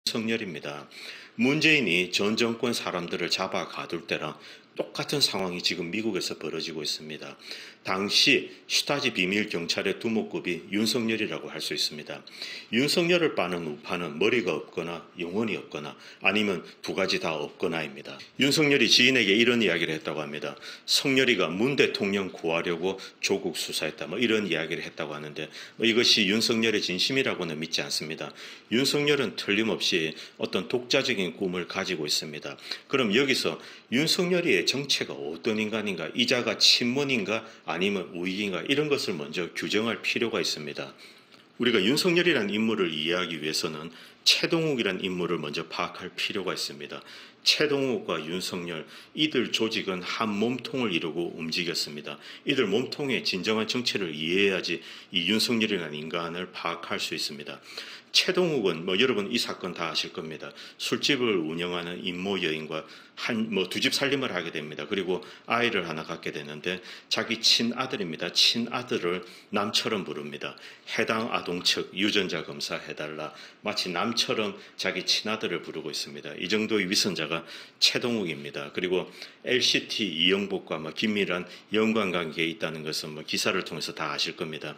윤석열입니다. 문재인이 전 정권 사람들을 잡아 가둘 때랑 똑같은 상황이 지금 미국에서 벌어지고 있습니다. 당시 슈타지 비밀 경찰의 두목급이 윤석열이라고 할 수 있습니다. 윤석열을 빠는 우파는 머리가 없거나 영혼이 없거나 아니면 두 가지 다 없거나입니다. 윤석열이 지인에게 이런 이야기를 했다고 합니다. 성열이가 문 대통령 구하려고 조국 수사했다. 이런 이야기를 했다고 하는데 이것이 윤석열의 진심이라고는 믿지 않습니다. 윤석열은 틀림없이 어떤 독자적인 꿈을 가지고 있습니다. 그럼 여기서 윤석열이의 정체가 어떤 인간인가, 이자가 친문인가 아니면 우익인가 이런 것을 먼저 규정할 필요가 있습니다. 우리가 윤석열이라는 인물을 이해하기 위해서는 최동욱이라는 인물을 먼저 파악할 필요가 있습니다. 최동욱과 윤석열, 이들 조직은 한 몸통을 이루고 움직였습니다. 이들 몸통의 진정한 정체를 이해해야지 이 윤석열이라는 인간을 파악할 수 있습니다. 최동욱은 여러분 이 사건 다 아실 겁니다. 술집을 운영하는 임모 여인과 두 집 살림을 하게 됩니다. 그리고 아이를 하나 갖게 되는데 자기 친아들입니다. 친아들을 남처럼 부릅니다. 해당 아동 측 유전자 검사 해달라. 마치 남처럼 자기 친아들을 부르고 있습니다. 이 정도의 위선자가 최동욱입니다. 그리고 LCT 이영복과 긴밀한 연관관계에 있다는 것은 기사를 통해서 다 아실 겁니다.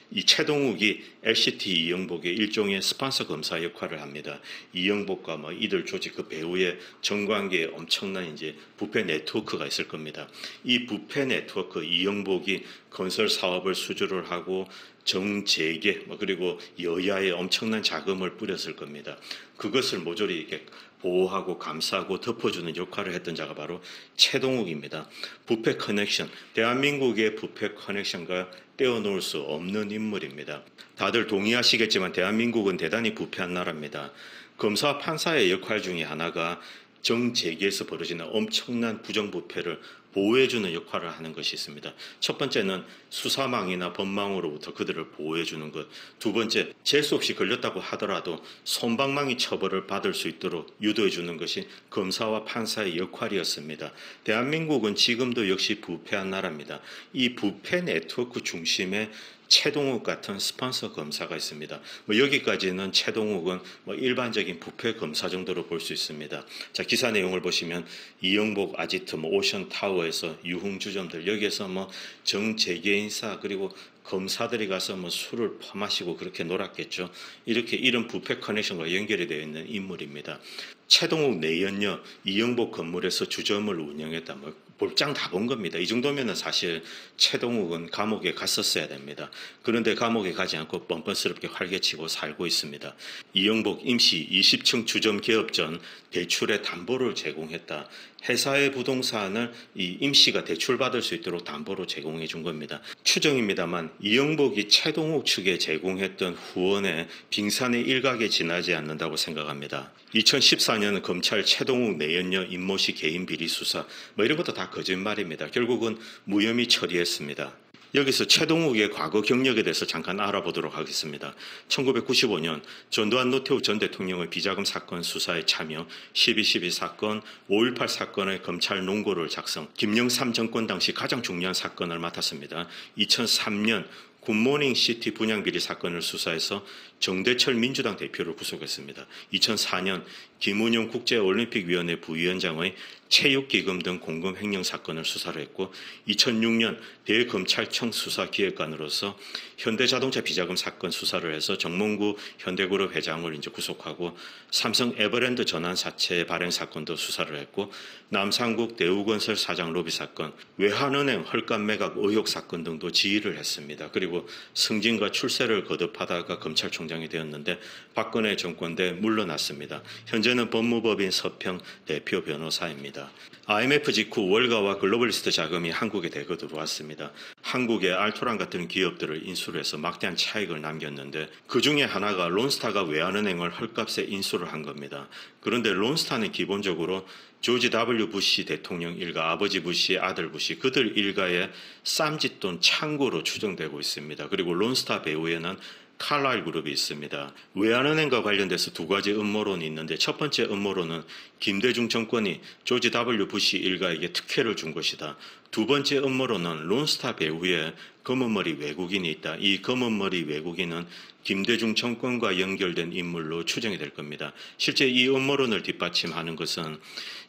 이 최동욱이 LCT 이영복의 일종의 스폰서 검사 역할을 합니다. 이영복과 이들 조직 그 배우의 정관계에 엄청난 이제 부패 네트워크가 있을 겁니다. 이 부패 네트워크 이영복이 건설 사업을 수주를 하고 정재계 그리고 여야에 엄청난 자금을 뿌렸을 겁니다. 그것을 모조리 이렇게 보호하고 감싸고 덮어주는 역할을 했던 자가 바로 최동욱입니다. 부패 커넥션, 대한민국의 부패 커넥션과 떼어놓을 수 없는 인물입니다. 다들 동의하시겠지만 대한민국은 대단히 부패한 나라입니다. 검사와 판사의 역할 중에 하나가 정재계에서 벌어지는 엄청난 부정부패를 보호해주는 역할을 하는 것이 있습니다. 첫 번째는 수사망이나 법망으로부터 그들을 보호해주는 것. 두 번째, 재수 없이 걸렸다고 하더라도 솜방망이 처벌을 받을 수 있도록 유도해주는 것이 검사와 판사의 역할이었습니다. 대한민국은 지금도 역시 부패한 나라입니다. 이 부패 네트워크 중심에 최동욱 같은 스폰서 검사가 있습니다. 여기까지는 최동욱은 일반적인 부패 검사 정도로 볼 수 있습니다. 자, 기사 내용을 보시면 이영복 아지트, 오션 타워에서 유흥주점들 여기에서 정재계인사 그리고 검사들이 가서 술을 퍼마시고 그렇게 놀았겠죠. 이렇게 이런 부패 커넥션과 연결이 되어 있는 인물입니다. 최동욱 내연녀 이영복 건물에서 주점을 운영했다. 볼장 다 본 겁니다. 이 정도면 사실 최동욱은 감옥에 갔었어야 됩니다. 그런데 감옥에 가지 않고 뻔뻔스럽게 활개치고 살고 있습니다. 이영복 임시 20층 주점 개업 전 대출의 담보를 제공했다. 회사의 부동산을 이 임시가 대출받을 수 있도록 담보로 제공해 준 겁니다. 추정입니다만 이영복이 최동욱 측에 제공했던 후원에 빙산의 일각에 지나지 않는다고 생각합니다. 2014년 검찰 최동욱 내연녀 임모씨 개인 비리 수사 이런 것도 다 거짓말입니다. 결국은 무혐의 처리했습니다. 여기서 최동욱의 과거 경력에 대해서 잠깐 알아보도록 하겠습니다. 1995년 전두환 노태우 전 대통령의 비자금 사건 수사에 참여, 12.12 사건, 5.18 사건의 검찰 논고를 작성, 김영삼 정권 당시 가장 중요한 사건을 맡았습니다. 2003년 굿모닝 시티 분양비리 사건을 수사해서 정대철 민주당 대표를 구속했습니다. 2004년 김은용 국제올림픽위원회 부위원장의 체육기금 등 공금 횡령 사건을 수사를 했고 2006년 대검찰청 수사기획관으로서 현대자동차 비자금 사건 수사를 해서 정몽구 현대그룹 회장을 이제 구속하고 삼성 에버랜드 전환 사채 발행 사건도 수사를 했고 남산국 대우건설 사장 로비 사건, 외환은행 헐값 매각 의혹 사건 등도 지휘를 했습니다. 그리고 승진과 출세를 거듭하다가 검찰총장이 되었는데 박근혜 정권 때 물러났습니다. 현재는 법무법인 서평 대표 변호사입니다. IMF 직후 월가와 글로벌리스트 자금이 한국에 대거 들어왔습니다. 한국의 알토란 같은 기업들을 인수를 해서 막대한 차익을 남겼는데 그중에 하나가 론스타가 외환은행을 헐값에 인수를 한 겁니다. 그런데 론스타는 기본적으로 조지 W 부시 대통령 일가, 아버지 부시, 아들 부시 그들 일가의 쌈짓돈 창고로 추정되고 있습니다. 그리고 론스타 배후에는 칼라일 그룹이 있습니다. 외환은행과 관련돼서 두 가지 음모론이 있는데 첫 번째 음모론은 김대중 정권이 조지 W 부시 일가에게 특혜를 준 것이다. 두 번째 음모론은 론스타 배후에 검은머리 외국인이 있다. 이 검은머리 외국인은 김대중 정권과 연결된 인물로 추정이 될 겁니다. 실제 이 음모론을 뒷받침하는 것은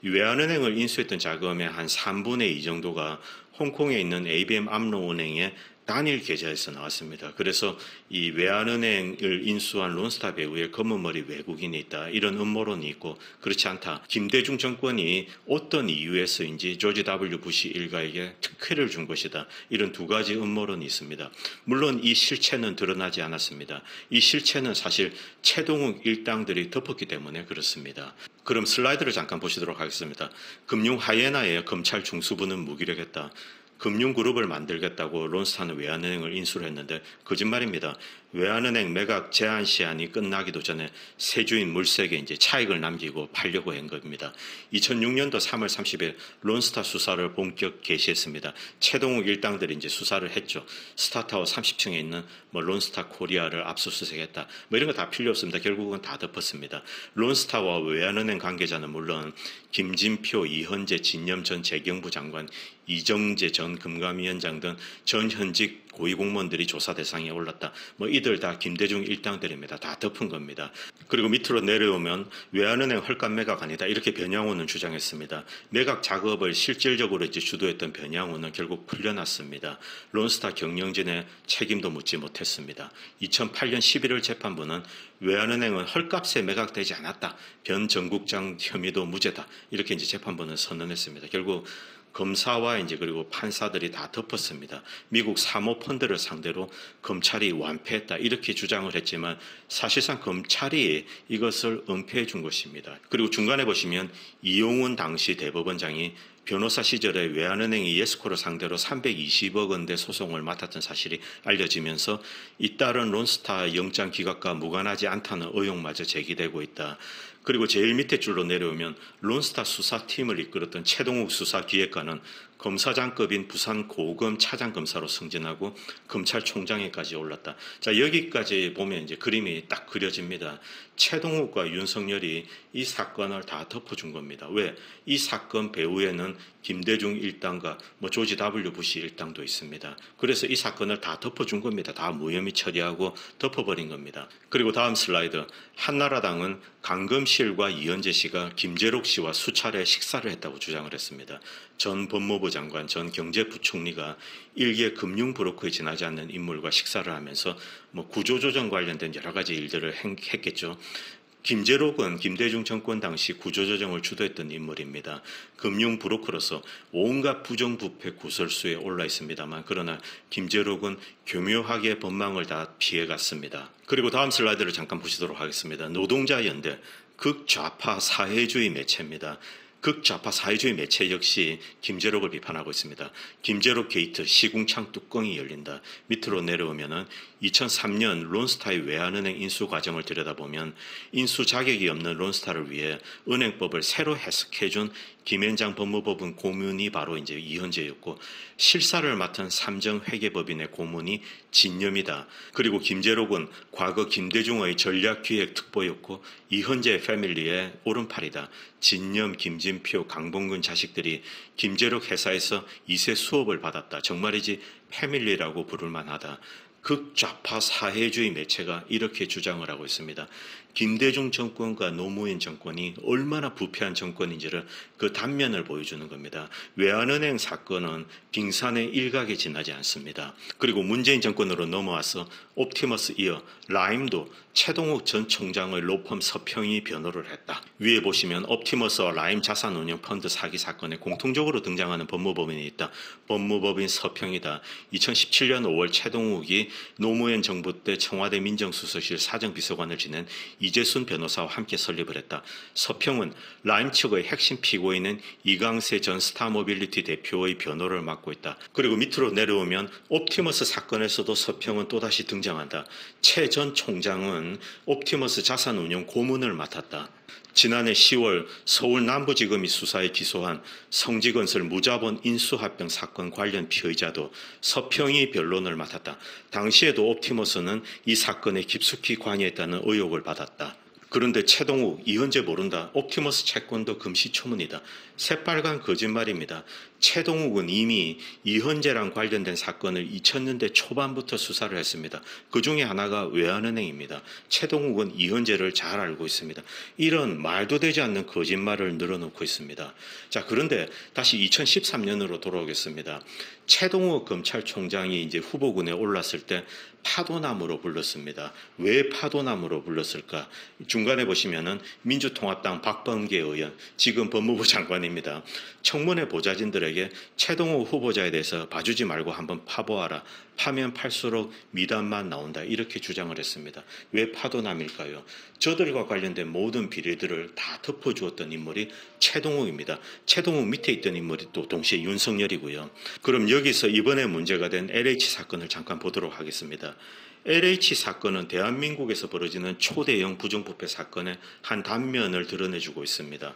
외환은행을 인수했던 자금의 한 3분의 2 정도가 홍콩에 있는 ABM 암로은행의 단일 계좌에서 나왔습니다. 그래서 이 외환은행을 인수한 론스타 배후에 검은머리 외국인이 있다. 이런 음모론이 있고 그렇지 않다. 김대중 정권이 어떤 이유에서인지 조지 W 부시 일가에게 특혜를 준 것이다. 이런 두 가지 음모론이 있습니다. 물론 이 실체는 드러나지 않았습니다. 이 실체는 사실 최동욱 일당들이 덮었기 때문에 그렇습니다. 그럼 슬라이드를 잠깐 보시도록 하겠습니다. 금융 하이에나의 검찰 중수부는 무기력했다. 금융그룹을 만들겠다고 론스타는 외환은행을 인수를 했는데 거짓말입니다. 외환은행 매각 제한 시한이 끝나기도 전에 세주인 물색에 이제 차익을 남기고 팔려고 한 겁니다. 2006년도 3월 30일 론스타 수사를 본격 개시했습니다. 최동욱 일당들이 이제 수사를 했죠. 스타타워 30층에 있는 론스타 코리아를 압수수색했다. 이런 거 다 필요 없습니다. 결국은 다 덮었습니다. 론스타와 외환은행 관계자는 물론 김진표, 이현재, 진념 전 재경부 장관, 이정재 전 금감위원장 등 전현직 고위공무원들이 조사 대상에 올랐다. 이들 다 김대중 일당들입니다. 다 덮은 겁니다. 그리고 밑으로 내려오면 외환은행 헐값 매각 아니다. 이렇게 변양호는 주장했습니다. 매각 작업을 실질적으로 이제 주도했던 변양호는 결국 풀려났습니다. 론스타 경영진의 책임도 묻지 못했습니다. 2008년 11월 재판부는 외환은행은 헐값에 매각되지 않았다. 변 전국장 혐의도 무죄다. 이렇게 이제 재판부는 선언했습니다. 결국 검사와 이제 그리고 판사들이 다 덮었습니다. 미국 사모펀드를 상대로 검찰이 완패했다 이렇게 주장을 했지만 사실상 검찰이 이것을 은폐해 준 것입니다. 그리고 중간에 보시면 이용훈 당시 대법원장이 변호사 시절에 외환은행이 예스코를 상대로 320억 원대 소송을 맡았던 사실이 알려지면서 잇따른 론스타 영장 기각과 무관하지 않다는 의혹마저 제기되고 있다. 그리고 제일 밑에 줄로 내려오면 론스타 수사팀을 이끌었던 최동욱 수사기획관은 검사장급인 부산 고검 차장검사로 승진하고 검찰총장에까지 올랐다. 자, 여기까지 보면 이제 그림이 딱 그려집니다. 최동욱과 윤석열이 이 사건을 다 덮어준 겁니다. 왜? 이 사건 배후에는 김대중 일당과 조지 W 부시 일당도 있습니다. 그래서 이 사건을 다 덮어준 겁니다. 다 무혐의 처리하고 덮어버린 겁니다. 그리고 다음 슬라이드. 한나라당은 강금실과 이현재 씨가 김재록 씨와 수차례 식사를 했다고 주장을 했습니다. 전 법무부 장관, 전 경제부총리가 일개 금융브로커에 지나지 않는 인물과 식사를 하면서 구조조정 관련된 여러 가지 일들을 했겠죠. 김재록은 김대중 정권 당시 구조조정을 주도했던 인물입니다. 금융브로커로서 온갖 부정부패 구설수에 올라 있습니다만 그러나 김재록은 교묘하게 법망을 다 피해갔습니다. 그리고 다음 슬라이드를 잠깐 보시도록 하겠습니다. 노동자연대, 극좌파 사회주의 매체입니다. 극좌파 사회주의 매체 역시 김재록을 비판하고 있습니다. 김재록 게이트 시궁창 뚜껑이 열린다. 밑으로 내려오면은 2003년 론스타의 외환은행 인수 과정을 들여다보면 인수 자격이 없는 론스타를 위해 은행법을 새로 해석해준 김현장 법무법인 고문이 바로 이제 이현재였고 실사를 맡은 삼정회계법인의 고문이 진념이다. 그리고 김재록은 과거 김대중의 전략기획특보였고 이현재 패밀리의 오른팔이다. 진념, 김진표, 강봉근 자식들이 김재록 회사에서 2세 수업을 받았다. 정말이지 패밀리라고 부를 만하다. 극좌파 사회주의 매체가 이렇게 주장을 하고 있습니다. 김대중 정권과 노무현 정권이 얼마나 부패한 정권인지를 그 단면을 보여주는 겁니다. 외환은행 사건은 빙산의 일각에 지나지 않습니다. 그리고 문재인 정권으로 넘어와서 옵티머스 이어 라임도 최동욱 전 총장의 로펌 서평이 변호를 했다. 위에 보시면 옵티머스와 라임 자산운용 펀드 사기 사건에 공통적으로 등장하는 법무법인이 있다. 법무법인 서평이다. 2017년 5월 최동욱이 노무현 정부 때 청와대 민정수석실 사정비서관을 지낸 이재순 변호사와 함께 설립을 했다. 서평은 라임 측의 핵심 피고인은 이강세 전 스타모빌리티 대표의 변호를 맡고 있다. 그리고 밑으로 내려오면 옵티머스 사건에서도 서평은 또다시 등장한다. 최 전 총장은 옵티머스 자산운용 고문을 맡았다. 지난해 10월 서울 남부지검이 수사에 기소한 성지건설 무자본 인수합병 사건 관련 피의자도 서평이 변론을 맡았다. 당시에도 옵티머스는 이 사건에 깊숙이 관여했다는 의혹을 받았다. 그런데 최동욱, 이현재 모른다. 옵티머스 채권도 금시초문이다. 새빨간 거짓말입니다. 최동욱은 이미 이현재랑 관련된 사건을 2000년대 초반부터 수사를 했습니다. 그 중에 하나가 외환은행입니다. 최동욱은 이현재를 잘 알고 있습니다. 이런 말도 되지 않는 거짓말을 늘어놓고 있습니다. 자, 그런데 다시 2013년으로 돌아오겠습니다. 최동욱 검찰총장이 이제 후보군에 올랐을 때 파도나무로 불렀습니다. 왜 파도나무로 불렀을까? 중간에 보시면은 민주통합당 박범계 의원, 지금 법무부 장관입니다. 청문회 보좌진들에게 최동욱 후보자에 대해서 봐주지 말고 한번 파보아라. 파면 팔수록 미담만 나온다. 이렇게 주장을 했습니다. 왜 파도남일까요? 저들과 관련된 모든 비리들을 다 덮어주었던 인물이 최동욱입니다. 최동욱 밑에 있던 인물이 또 동시에 윤석열이고요. 그럼 여기서 이번에 문제가 된 LH 사건을 잠깐 보도록 하겠습니다. LH 사건은 대한민국에서 벌어지는 초대형 부정부패 사건의 한 단면을 드러내주고 있습니다.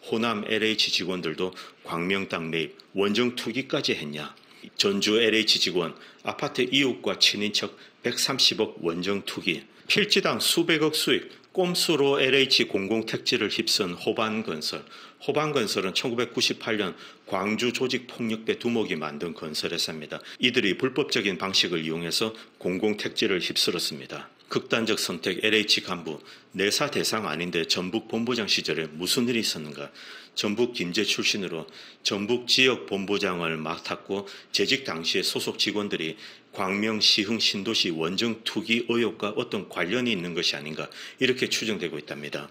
호남 LH 직원들도 광명 땅 매입, 원정 투기까지 했냐? 전주 LH 직원, 아파트 이웃과 친인척 130억 원정 투기, 필지당 수백억 수익, 꼼수로 LH 공공택지를 휩쓴 호반건설. 호반건설은 1998년 광주 조직폭력배 두목이 만든 건설회사입니다. 이들이 불법적인 방식을 이용해서 공공택지를 휩쓸었습니다. 극단적 선택 LH 간부, 내사 대상 아닌데 전북 본부장 시절에 무슨 일이 있었는가? 전북 김제 출신으로 전북 지역 본부장을 맡았고 재직 당시에 소속 직원들이 광명, 시흥, 신도시 원정 투기 의혹과 어떤 관련이 있는 것이 아닌가 이렇게 추정되고 있답니다.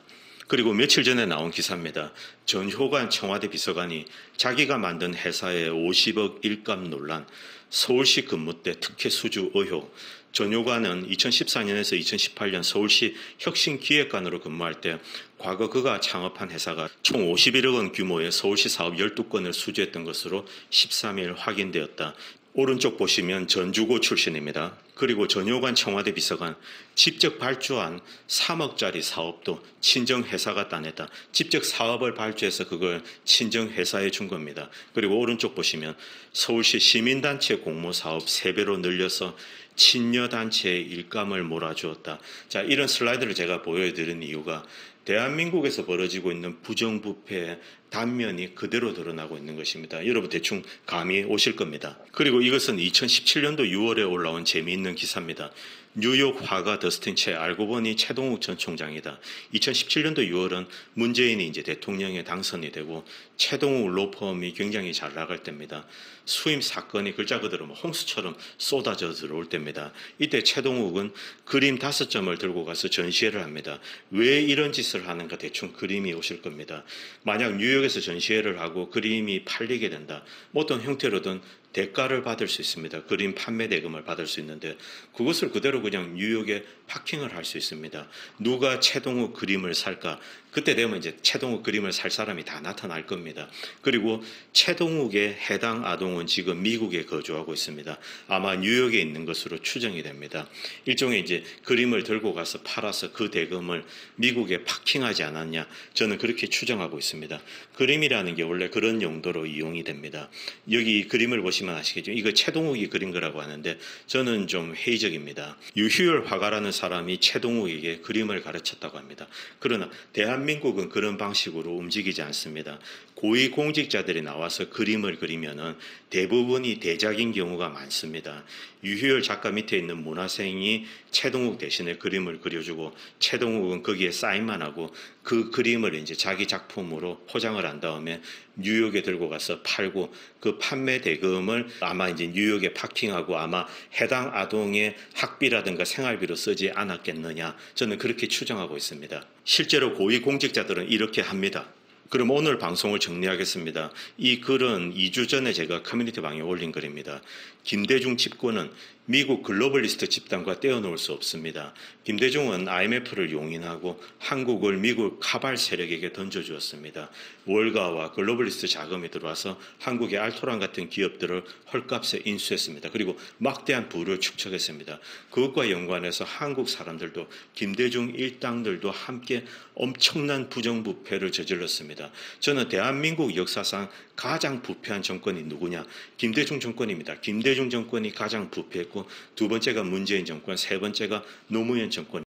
그리고 며칠 전에 나온 기사입니다. 전효관 청와대 비서관이 자기가 만든 회사의 50억 일감 논란, 서울시 근무 때 특혜 수주 의혹. 전효관은 2014년에서 2018년 서울시 혁신기획관으로 근무할 때 과거 그가 창업한 회사가 총 51억 원 규모의 서울시 사업 12건을 수주했던 것으로 13일 확인되었다. 오른쪽 보시면 전주고 출신입니다. 그리고 전효관 청와대 비서관, 직접 발주한 3억짜리 사업도 친정회사가 따냈다. 직접 사업을 발주해서 그걸 친정회사에 준 겁니다. 그리고 오른쪽 보시면 서울시 시민단체 공모사업 3배로 늘려서 친여단체의 일감을 몰아주었다. 자, 이런 슬라이드를 제가 보여드리는 이유가 대한민국에서 벌어지고 있는 부정부패의 단면이 그대로 드러나고 있는 것입니다. 여러분 대충 감이 오실 겁니다. 그리고 이것은 2017년도 6월에 올라온 재미있는 기사입니다. 뉴욕 화가 더스틴 채, 알고 보니 최동욱 전 총장이다. 2017년도 6월은 문재인이 이제 대통령에 당선이 되고 최동욱 로펌이 굉장히 잘 나갈 때입니다. 수임 사건이 글자 그대로 홍수처럼 쏟아져 들어올 때입니다. 이때 최동욱은 그림 5점을 들고 가서 전시회를 합니다. 왜 이런 짓을 하는가 대충 그림이 오실 겁니다. 만약 뉴욕에서 전시회를 하고 그림이 팔리게 된다. 어떤 형태로든 대가를 받을 수 있습니다. 그림 판매 대금을 받을 수 있는데 그것을 그대로 그냥 뉴욕에 파킹을 할 수 있습니다. 누가 최동욱 그림을 살까? 그때 되면 이제 최동욱 그림을 살 사람이 다 나타날 겁니다. 그리고 최동욱의 해당 아동은 지금 미국에 거주하고 있습니다. 아마 뉴욕에 있는 것으로 추정이 됩니다. 일종의 이제 그림을 들고 가서 팔아서 그 대금을 미국에 파킹하지 않았냐? 저는 그렇게 추정하고 있습니다. 그림이라는 게 원래 그런 용도로 이용이 됩니다. 여기 그림을 보시면 아시겠죠? 이거 최동욱이 그린 거라고 하는데 저는 좀 회의적입니다. 유희열 화가라는 사람이 최동욱에게 그림을 가르쳤다고 합니다. 그러나 대한민국은 그런 방식으로 움직이지 않습니다. 고위공직자들이 나와서 그림을 그리면은 대부분이 대작인 경우가 많습니다. 유희열 작가 밑에 있는 문화생이 최동욱 대신에 그림을 그려주고 최동욱은 거기에 사인만 하고 그 그림을 이제 자기 작품으로 포장을 한 다음에 뉴욕에 들고 가서 팔고 그 판매 대금을 아마 이제 뉴욕에 파킹하고 아마 해당 아동의 학비라든가 생활비로 쓰지 않았겠느냐 저는 그렇게 추정하고 있습니다. 실제로 고위공직자들은 이렇게 합니다. 그럼 오늘 방송을 정리하겠습니다. 이 글은 2주 전에 제가 커뮤니티 방에 올린 글입니다. 김대중 집권은 미국 글로벌리스트 집단과 떼어놓을 수 없습니다. 김대중은 IMF를 용인하고 한국을 미국 카발 세력에게 던져주었습니다. 월가와 글로벌리스트 자금이 들어와서 한국의 알토란 같은 기업들을 헐값에 인수했습니다. 그리고 막대한 부를 축적했습니다. 그것과 연관해서 한국 사람들도 김대중 일당들도 함께 엄청난 부정부패를 저질렀습니다. 저는 대한민국 역사상 가장 부패한 정권이 누구냐? 김대중 정권입니다. 김대중 정권이 가장 부패했고 두 번째가 문재인 정권, 세 번째가 노무현 정권.